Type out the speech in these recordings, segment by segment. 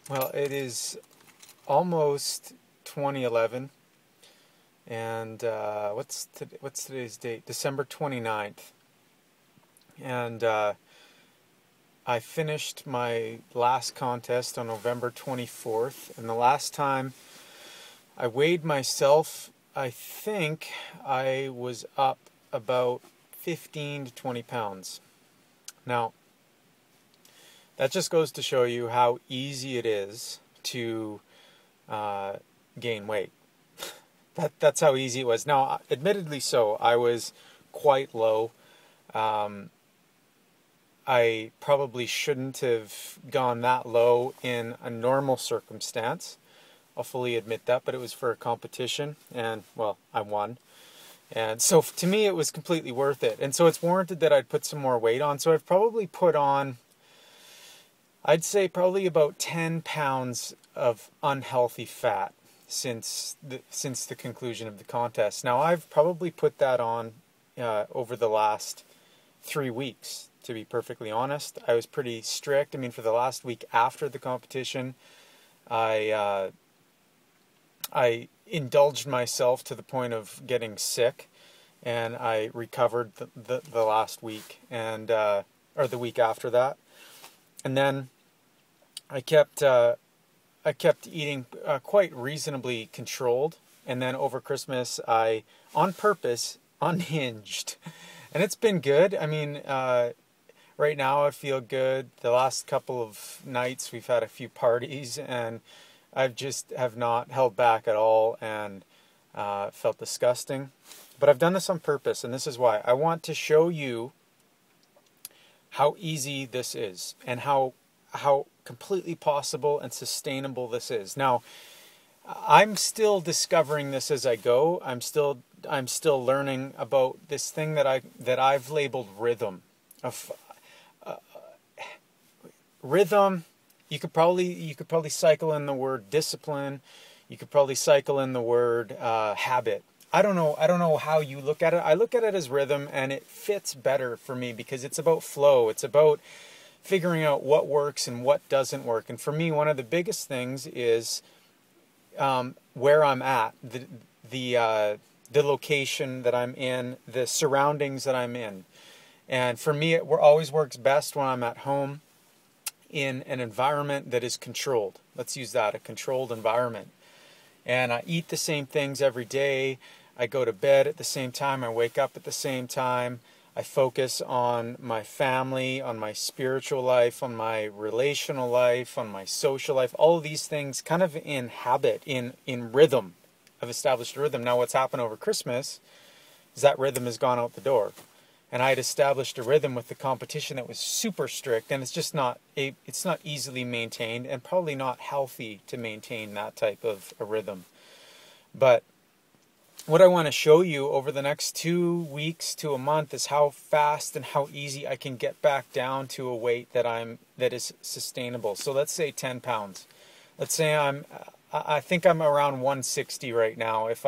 Well, it is almost 2011, and what's today's date? December 29th. And I finished my last contest on November 24th, and the last time I weighed myself, I think I was up about 15 to 20 pounds. Now, that just goes to show you how easy it is to gain weight. That's how easy it was. Now, admittedly so, I was quite low. I probably shouldn't have gone that low in a normal circumstance. I'll fully admit that, but it was for a competition, and, well, I won. And so to me, it was completely worth it. And so it's warranted that I'd put some more weight on. So I've probably put on, I'd say probably about 10 pounds of unhealthy fat since the conclusion of the contest. Now, I've probably put that on over the last 3 weeks, to be perfectly honest. I was pretty strict. I mean, for the last week after the competition, I indulged myself to the point of getting sick, and I recovered the last week, and or the week after that, and then I kept eating quite reasonably controlled, and then over Christmas I on purpose unhinged, and it's been good. I mean, right now I feel good. The last couple of nights we've had a few parties, and I just have not held back at all, and felt disgusting. But I've done this on purpose, and this is why. I want to show you how easy this is, and how completely possible and sustainable this is. Now, I'm still discovering this as I go. I'm still learning about this thing that I've labeled rhythm. Rhythm. You could probably cycle in the word discipline. You could probably cycle in the word habit. I don't know how you look at it. I look at it as rhythm, and it fits better for me because it's about flow. It's about figuring out what works and what doesn't work. And for me, one of the biggest things is where I'm at, the location that I'm in, the surroundings that I'm in. And for me, it always works best when I'm at home, in an environment that is controlled. Let's use that, a controlled environment. And I eat the same things every day. I go to bed at the same time. I wake up at the same time. I focus on my family, on my spiritual life, on my relational life, on my social life. All of these things kind of in habit, in rhythm. I've established a rhythm. Now what's happened over Christmas is that rhythm has gone out the door. And I had established a rhythm with the competition that was super strict, and it's not easily maintained, and probably not healthy to maintain that type of a rhythm. But what I want to show you over the next 2 weeks to a month is how fast and how easy I can get back down to a weight that is sustainable. So let's say 10 pounds. Let's say I think I'm around 160 right now. If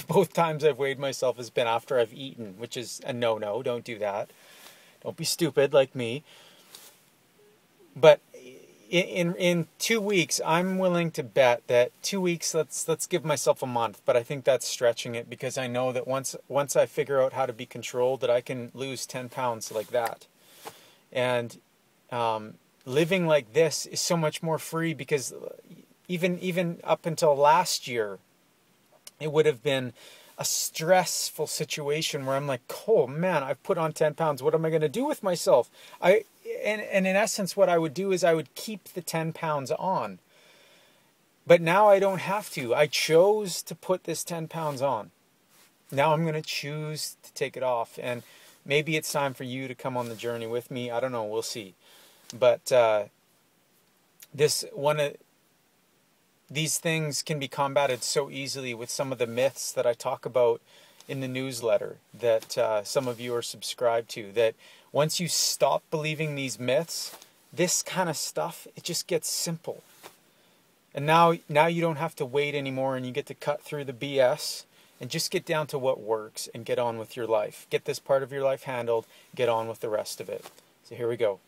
both times I've weighed myself has been after I've eaten, which is a no-no. Don't do that. Don't be stupid like me. But in 2 weeks, I'm willing to bet that 2 weeks. Let's give myself a month. But I think that's stretching it, because I know that once I figure out how to be controlled, that I can lose 10 pounds like that. And living like this is so much more free, because even up until last year, it would have been a stressful situation where I'm like, oh man, I've put on 10 pounds. What am I going to do with myself? And in essence, what I would do is I would keep the 10 pounds on. But now I don't have to. I chose to put this 10 pounds on. Now I'm going to choose to take it off. And maybe it's time for you to come on the journey with me. I don't know. We'll see. But these things can be combated so easily with some of the myths that I talk about in the newsletter that some of you are subscribed to. That once you stop believing these myths, this kind of stuff, it just gets simple. And now you don't have to wait anymore, and you get to cut through the BS and just get down to what works and get on with your life. Get this part of your life handled, get on with the rest of it. So here we go.